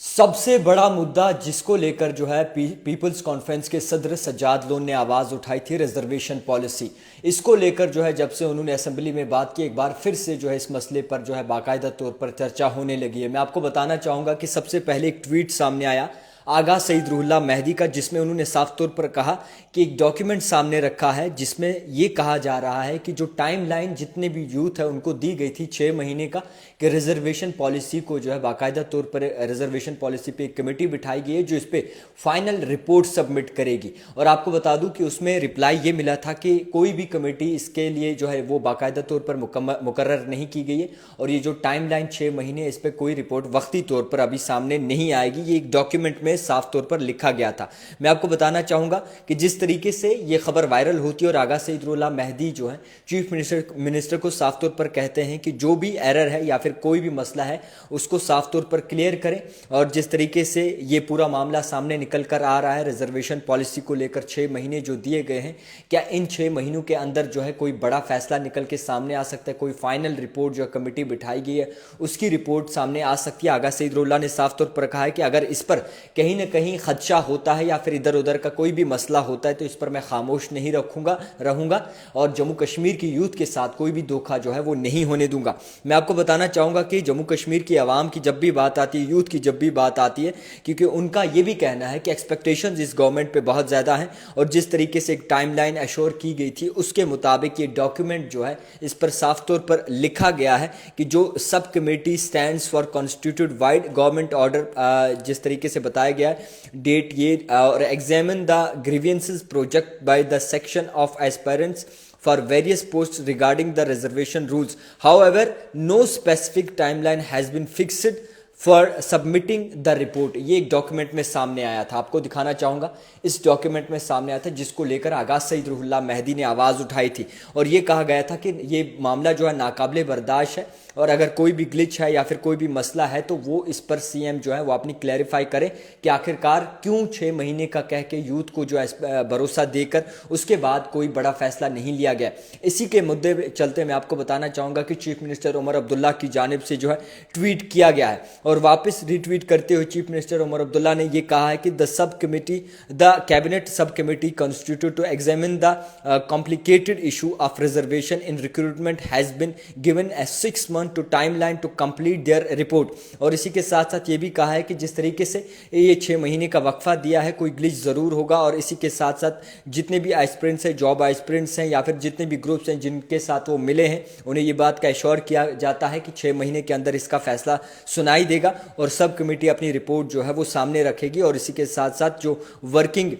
सबसे बड़ा मुद्दा जिसको लेकर जो है पीपल्स कॉन्फ्रेंस के सदर सज्जाद लोन ने आवाज़ उठाई थी, रिजर्वेशन पॉलिसी। इसको लेकर जो है जब से उन्होंने असेंबली में बात की, एक बार फिर से जो है इस मसले पर जो है बाकायदा तौर पर चर्चा होने लगी है। मैं आपको बताना चाहूँगा कि सबसे पहले एक ट्वीट सामने आया आगा सईद रुहुल्लाह मेहदी का, जिसमें उन्होंने साफ तौर पर कहा कि एक डॉक्यूमेंट सामने रखा है जिसमें ये कहा जा रहा है कि जो टाइम लाइन जितने भी यूथ है उनको दी गई थी 6 महीने का, कि रिजर्वेशन पॉलिसी को जो है बाकायदा तौर पर रिजर्वेशन पॉलिसी पे एक कमेटी बिठाई गई है जो इस पे फाइनल रिपोर्ट सबमिट करेगी। और आपको बता दूं कि उसमें रिप्लाई ये मिला था कि कोई भी कमेटी इसके लिए जो है वो बाकायदा तौर पर मुकर्रर नहीं की गई है, और ये जो टाइम लाइन 6 महीने, इस पर कोई रिपोर्ट वक्ती तौर पर अभी सामने नहीं आएगी। ये एक डॉक्यूमेंट में साफ तौर पर लिखा गया था। मैं आपको बताना चाहूंगा कि जिस तरीके से ये खबर वायरल होती है और आगा सईद रुहुल्लाह मेहदी जो है चीफ मिनिस्टर को साफ तौर पर कहते हैं कि जो भी एरर है या फिर कोई भी मसला है उसको साफ तौर पर क्लियर करें, और जिस तरीके से ये पूरा मामला सामने निकल कर आ रहा है रिजर्वेशन पॉलिसी को लेकर 6 महीने जो दिए गए हैं, क्या इन 6 महीनों के अंदर जो है कोई बड़ा फैसला निकल के सामने आ सकता है? कोई फाइनल रिपोर्ट जो कमेटी बिठाई गई है उसकी रिपोर्ट सामने आ सकती है? आगा सईद रुहुल्लाह ने साफ तौर पर कहा है कि अगर इस पर कहीं ना कहीं खदशा होता है या फिर इधर उधर का कोई भी मसला होता है तो इस पर मैं खामोश नहीं रहूंगा और जम्मू कश्मीर की यूथ के साथ कोई भी धोखा जो है वो नहीं होने दूंगा। मैं आपको बताना चाहूंगा कि जम्मू कश्मीर की आवाम की जब भी बात आती है, यूथ की जब भी बात आती है, क्योंकि उनका ये भी कहना है कि एक्सपेक्टेशंस इस गवर्नमेंट पे बहुत ज़्यादा हैं, और जिस तरीके से एक टाइमलाइन एश्योर की गई थी उसके मुताबिक ये डॉक्यूमेंट जो है इस पर साफ तौर पर लिखा गया है कि जो sub committee stands for constituted wide government order, जिस तरीके से बताया गया है डेट ये, और examine the grievances project by the section of aspirants for various posts regarding the reservation rules. However, no specific timeline has been fixed for submitting the report. ये एक डॉक्यूमेंट में सामने आया था, आपको दिखाना चाहूँगा। इस डॉक्यूमेंट में सामने आया था जिसको लेकर आगा सईद रुहुल्लाह मेहदी ने आवाज़ उठाई थी, और ये कहा गया था कि ये मामला जो है नाकाबिले बर्दाश्त है, और अगर कोई भी ग्लिच है या फिर कोई भी मसला है तो वो इस पर सीएम जो है वो अपनी क्लैरिफाई करें कि आखिरकार क्यों 6 महीने का कह के यूथ को जो है भरोसा देकर उसके बाद कोई बड़ा फैसला नहीं लिया गया। इसी के मुद्दे चलते मैं आपको बताना चाहूँगा कि चीफ मिनिस्टर उमर अब्दुल्ला की जानिब से जो है ट्वीट किया गया है, और वापस रिट्वीट करते हुए चीफ मिनिस्टर उमर अब्दुल्ला ने ये कहा है कि the cabinet sub committee constitute to examine the complicated issue of reservation in recruitment has been given a 6 month to timeline to complete their report. और इसी के साथ साथ ये भी कहा है कि जिस तरीके से ये 6 महीने का वक्फा दिया है कोई ग्लिच ज़रूर होगा, और इसी के साथ साथ जितने भी एस्पिरेंट्स हैं, जॉब एस्पिरेंट्स हैं या फिर जितने भी ग्रुप्स हैं जिनके साथ वो मिले हैं, उन्हें ये बात का एश्योर किया जाता है कि 6 महीने के अंदर इसका फैसला सुनाई देगा और सब कमेटी अपनी रिपोर्ट जो है वो सामने रखेगी। और इसी के साथ साथ जो वर्किंग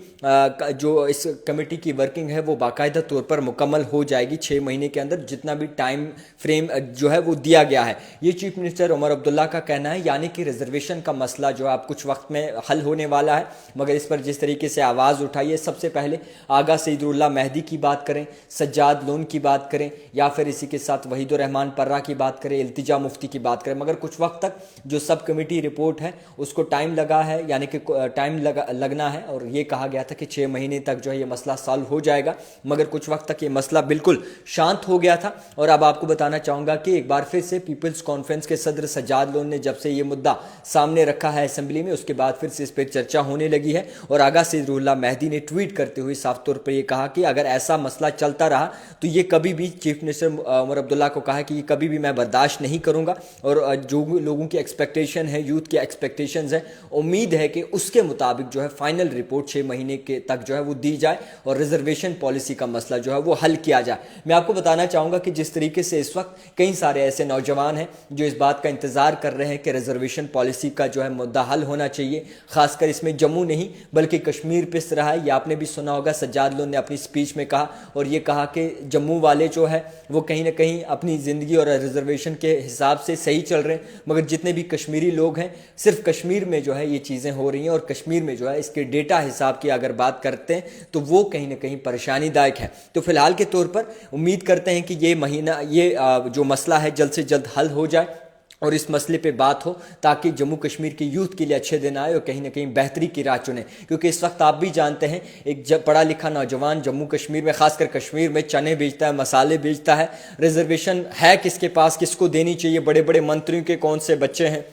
जो इस कमेटी की वर्किंग है वो बाकायदा तौर पर मुकम्मल हो जाएगी 6 महीने के अंदर, जितना भी टाइम फ्रेम जो है वो दिया गया है। ये चीफ मिनिस्टर उमर अब्दुल्ला का कहना है, यानी कि रिजर्वेशन का मसला जो आप कुछ वक्त में हल होने वाला है, मगर इस पर जिस तरीके से आवाज़ उठाई है, सबसे पहले आगा सईद रुहुल्लाह मेहदी की बात करें, सज्जाद लोन की बात करें, या फिर इसी के साथ वहीदुर रहमान पर्रा की बात करें, इल्तिजा मुफ्ती की बात करें, मगर कुछ वक्त तक जो सब कमेटी रिपोर्ट है उसको टाइम लगा है, यानी कि टाइम लगना है, और ये कहा गया था कि 6 महीने तक जो है ये मसला सॉल्व हो जाएगा, मगर कुछ वक्त तक ये मसला बिल्कुल शांत हो गया था। और अब आपको बताना चाहूँगा कि एक बार फिर से पीपल्स कॉन्फ्रेंस के सदर सज्जाद लोन ने जब से ये मुद्दा सामने रखा है असेंबली में, उसके बाद फिर से इस पर चर्चा होने लगी है, और आगा सईद रुहुल्लाह मेहदी ने ट्वीट करते हुए साफ तौर पर यह कहा कि अगर ऐसा मसला चलता रहा तो ये कभी भी, चीफ मिनिस्टर उमर अब्दुल्ला को कहा कि ये कभी भी मैं बर्दाश्त नहीं करूँगा, और जो लोगों की एक्सपेक्टेशन है, यूथ की एक्सपेक्टेशंस है, उम्मीद है कि उसके मुताबिक जो है फाइनल रिपोर्ट 6 महीने के तक जो है वो दी जाए और रिजर्वेशन पॉलिसी का मसला जो है वो हल किया जाए। मैं आपको बताना चाहूँगा कि जिस तरीके से इस वक्त कई सारे ऐसे नौजवान हैं जो इस बात का इंतज़ार कर रहे हैं कि रिजर्वेशन पॉलिसी का जो है मुद्दा हल होना चाहिए, खासकर इसमें जम्मू नहीं बल्कि कश्मीर पिस रहा है। ये आपने भी सुना होगा, सज्जाद लोन ने अपनी स्पीच में कहा, और ये कहा कि जम्मू वाले जो है वो कहीं ना कहीं अपनी ज़िंदगी और रिजर्वेशन के हिसाब से सही चल रहे हैं, मगर जितने भी कश्मीरी लोग हैं सिर्फ कश्मीर में जो है ये चीज़ें हो रही हैं, और कश्मीर में जो है इसके डेटा हिसाब की अगर बात करते हैं तो वो कहीं ना कहीं परेशानीदायक है। तो फिलहाल के तौर पर उम्मीद करते हैं कि ये महीना, ये जो मसला है जल्द से जल्द हल हो जाए और इस मसले पे बात हो, ताकि जम्मू कश्मीर के यूथ के लिए अच्छे दिन आए और कहीं ना कहीं बेहतरी की राह चुने। क्योंकि इस वक्त आप भी जानते हैं, एक पढ़ा लिखा नौजवान जम्मू कश्मीर में, खासकर कश्मीर में, चने बेचता है, मसाले बेचता है, रिजर्वेशन है किसके पास, किसको देनी चाहिए, बड़े बड़े मंत्रियों के कौन से बच्चे हैं,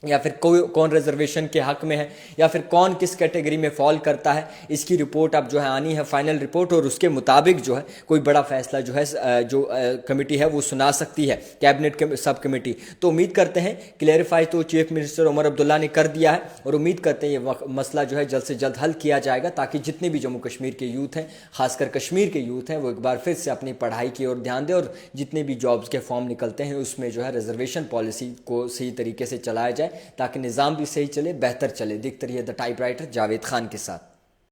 या फिर कौन रिजर्वेशन के हक में है या फिर कौन किस कैटेगरी में फॉल करता है, इसकी रिपोर्ट अब जो है आनी है, फाइनल रिपोर्ट, और उसके मुताबिक जो है कोई बड़ा फैसला जो है कमेटी है वो सुना सकती है, कैबिनेट सब कमेटी। तो उम्मीद करते हैं क्लैरिफाई तो चीफ मिनिस्टर उमर अब्दुल्ला ने कर दिया है, और उम्मीद करते हैं ये मसला जो है जल्द से जल्द हल किया जाएगा, ताकि जितने भी जम्मू कश्मीर के यूथ हैं, खासकर कश्मीर के यूथ हैं, वो एक बार फिर से अपनी पढ़ाई की ओर ध्यान दें, और जितने भी जॉब्स के फॉर्म निकलते हैं उसमें जो है रिजर्वेशन पॉलिसी को सही तरीके से चलाया जाए, ताकि निज़ाम भी सही चले, बेहतर चले। देखते रहिए the type writer Javed Khan के साथ।